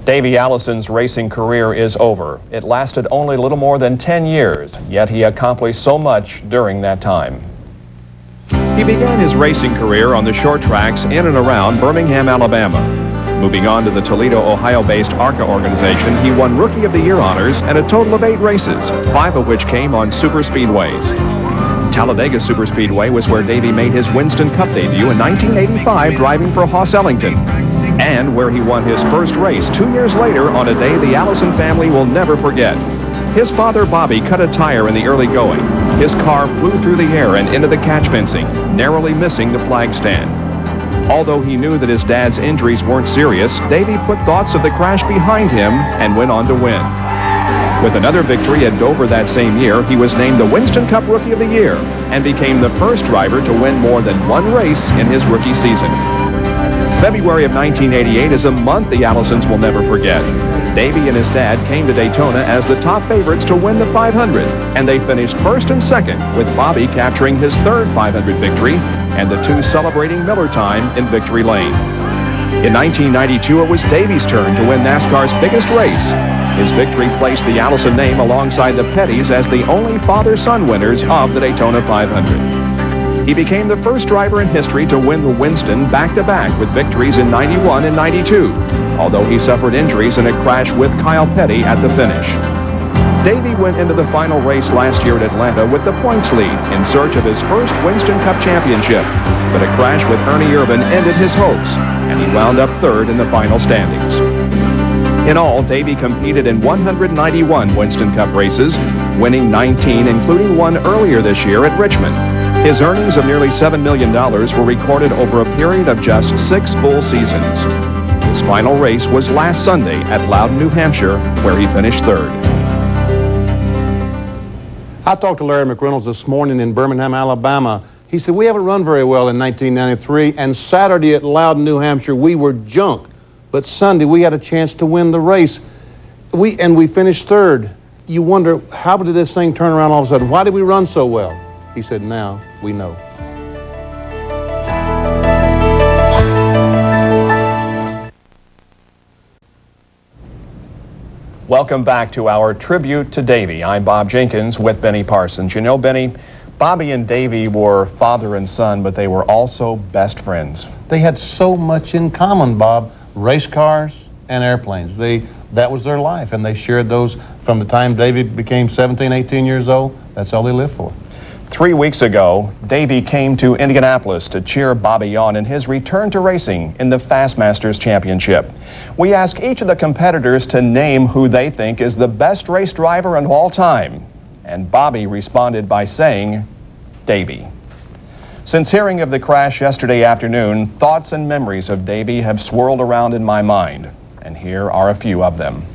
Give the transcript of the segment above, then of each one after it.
Davey Allison's racing career is over. It lasted only a little more than 10 years, yet he accomplished so much during that time. He began his racing career on the short tracks in and around Birmingham, Alabama. Moving on to the Toledo, Ohio-based ARCA organization, he won Rookie of the Year honors and a total of 8 races, 5 of which came on superspeedways. Talladega Superspeedway was where Davey made his Winston Cup debut in 1985 driving for Hoss Ellington, and where he won his first race 2 years later on a day the Allison family will never forget. His father, Bobby, cut a tire in the early going. His car flew through the air and into the catch fencing, narrowly missing the flag stand. Although he knew that his dad's injuries weren't serious, Davey put thoughts of the crash behind him and went on to win. With another victory at Dover that same year, he was named the Winston Cup Rookie of the Year and became the first driver to win more than 1 race in his rookie season. February of 1988 is a month the Allisons will never forget. Davey and his dad came to Daytona as the top favorites to win the 500, and they finished first and second, with Bobby capturing his 3rd 500 victory and the 2 celebrating Miller time in victory lane. In 1992, it was Davey's turn to win NASCAR's biggest race. His victory placed the Allison name alongside the Pettys as the only father-son winners of the Daytona 500. He became the first driver in history to win the Winston back-to-back with victories in 91 and 92, although he suffered injuries in a crash with Kyle Petty at the finish. Davey went into the final race last year at Atlanta with the points lead in search of his first Winston Cup championship, but a crash with Ernie Irvan ended his hopes, and he wound up 3rd in the final standings. In all, Davey competed in 191 Winston Cup races, winning 19, including one earlier this year at Richmond. His earnings of nearly $7 million were recorded over a period of just 6 full seasons. His final race was last Sunday at Loudon, New Hampshire, where he finished 3rd. I talked to Larry McReynolds this morning in Birmingham, Alabama. He said, we haven't run very well in 1993, and Saturday at Loudon, New Hampshire, we were junk. But Sunday, we had a chance to win the race. We finished 3rd. You wonder, how did this thing turn around all of a sudden? Why did we run so well? He said, now we know. Welcome back to our tribute to Davey. I'm Bob Jenkins with Benny Parsons. You know, Benny, Bobby and Davey were father and son, but they were also best friends. They had so much in common, Bob. Race cars and airplanes. That was their life, and they shared those from the time Davey became 17, 18 years old. That's all they lived for. 3 weeks ago, Davey came to Indianapolis to cheer Bobby on in his return to racing in the Fastmasters Championship. We asked each of the competitors to name who they think is the best race driver of all time, and Bobby responded by saying, Davey. Since hearing of the crash yesterday afternoon, thoughts and memories of Davey have swirled around in my mind, and here are a few of them.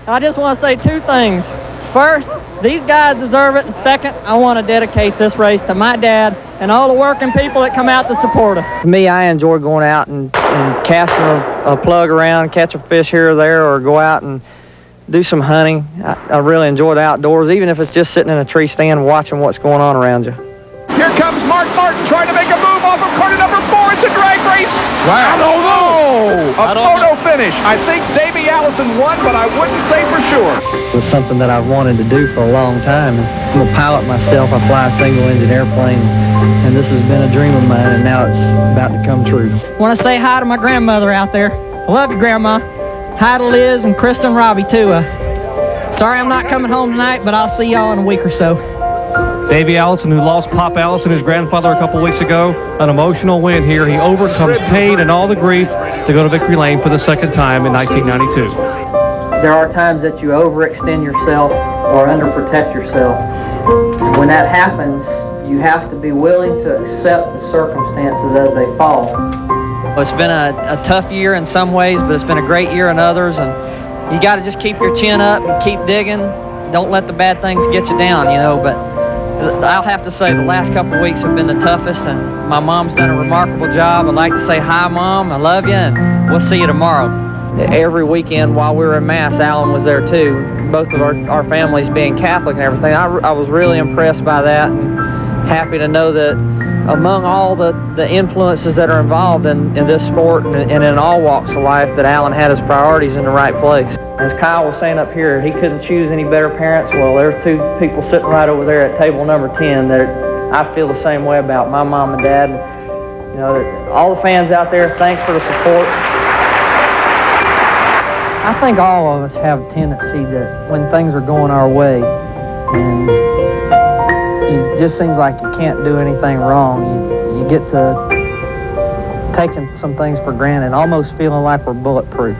I just want to say 2 things. First, these guys deserve it. And second, I want to dedicate this race to my dad and all the working people that come out to support us. To me, I enjoy going out and casting a plug around, catch a fish here or there, or go out and do some hunting. I really enjoy the outdoors, even if it's just sitting in a tree stand watching what's going on around you. Here comes Mark Martin trying to make a move off of corner number 4. It's a drag race. Wow. A photo finish. I think Davey Allison won, but I wouldn't say for sure. It was something that I've wanted to do for a long time. I'm a pilot myself. I fly a single-engine airplane, and this has been a dream of mine, and now it's about to come true. I want to say hi to my grandmother out there. I love you, Grandma. Hi to Liz and Kristen and Robbie, too. Sorry I'm not coming home tonight, but I'll see y'all in a week or so. Davey Allison, who lost Pop Allison, his grandfather, a couple weeks ago. An emotional win here. He overcomes pain and all the grief to go to victory lane for the 2nd time in 1992. There are times that you overextend yourself or underprotect yourself. When that happens, you have to be willing to accept the circumstances as they fall. It's been a tough year in some ways, but it's been a great year in others, and you got to just keep your chin up and keep digging. Don't let the bad things get you down, you know, but I'll have to say the last couple of weeks have been the toughest, and my mom's done a remarkable job. I'd like to say hi, Mom. I love you, and we'll see you tomorrow. Every weekend while we were in Mass, Alan was there too. Both of our families being Catholic and everything. I was really impressed by that, and happy to know that among all the influences that are involved in this sport and in all walks of life, that Alan had his priorities in the right place. As Kyle was saying up here, he couldn't choose any better parents. Well, there's two people sitting right over there at table number 10 that I feel the same way about, my mom and dad. You know, all the fans out there, thanks for the support. I think all of us have a tendency that when things are going our way and it just seems like you can't do anything wrong, you get to taking some things for granted, almost feeling like we're bulletproof.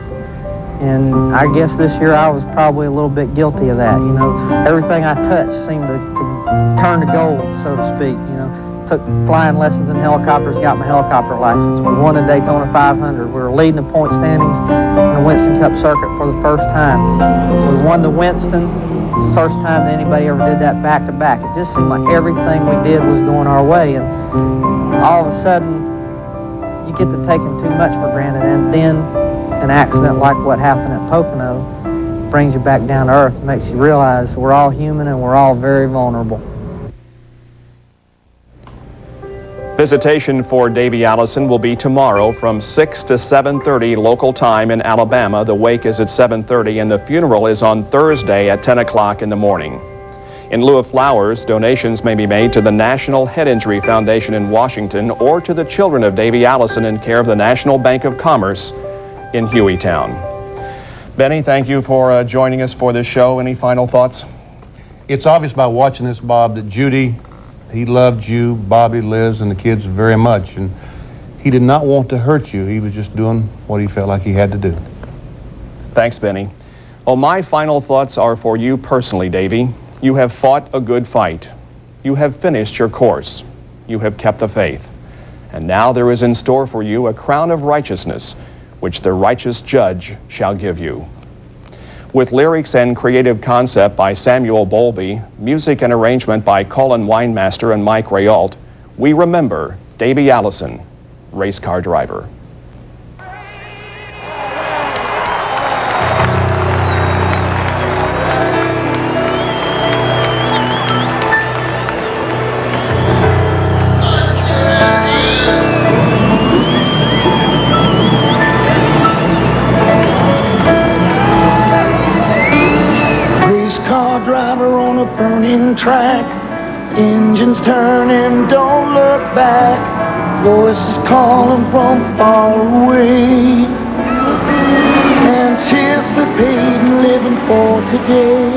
And I guess this year I was probably a little bit guilty of that. You know, everything I touched seemed to turn to gold, so to speak. You know, took flying lessons in helicopters, got my helicopter license. We won a Daytona 500. We were leading the point standings in the Winston Cup circuit for the first time. We won the Winston, the first time that anybody ever did that back-to-back. It just seemed like everything we did was going our way, and all of a sudden you get to taking too much for granted, and then an accident like what happened at Pocono brings you back down to earth, makes you realize we're all human and we're all very vulnerable. Visitation for Davey Allison will be tomorrow from 6 to 7:30 local time in Alabama. The wake is at 7:30 and the funeral is on Thursday at 10 o'clock in the morning. In lieu of flowers, donations may be made to the National Head Injury Foundation in Washington or to the children of Davey Allison in care of the National Bank of Commerce in Hueytown. Benny, thank you for joining us for this show. Any final thoughts? It's obvious by watching this, Bob, that Judy, he loved you, Bobby, Liz, and the kids very much, and he did not want to hurt you. He was just doing what he felt like he had to do. Thanks, Benny. Well, my final thoughts are for you personally, Davey. You have fought a good fight. You have finished your course. You have kept the faith. And now there is in store for you a crown of righteousness, which the righteous judge shall give you. With lyrics and creative concept by Samuel Bowlby, music and arrangement by Colin Winemaster and Mike Rayault, we remember Davey Allison, race car driver. Driver on a burning track, engines turning, don't look back, voices calling from far away, anticipating, living for today.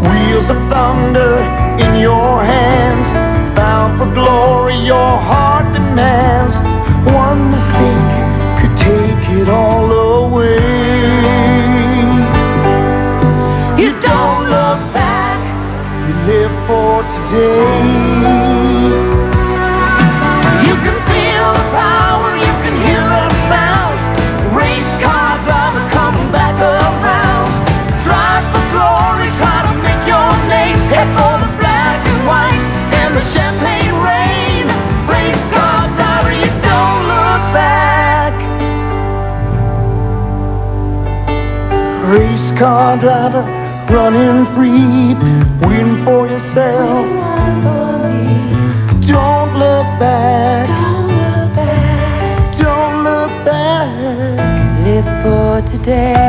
Wheels of thunder in your hands, bound for glory your heart demands. One mistake could take it all away. You don't look back, you live for today. You can feel the power, you can hear the sound. Race car driver coming back around. Drive for glory, try to make your name. Head for the black and white and the champagne rain. Race car driver, you don't look back. Race car driver, running free, waiting for yourself. Don't look back. Don't look back. Live for today.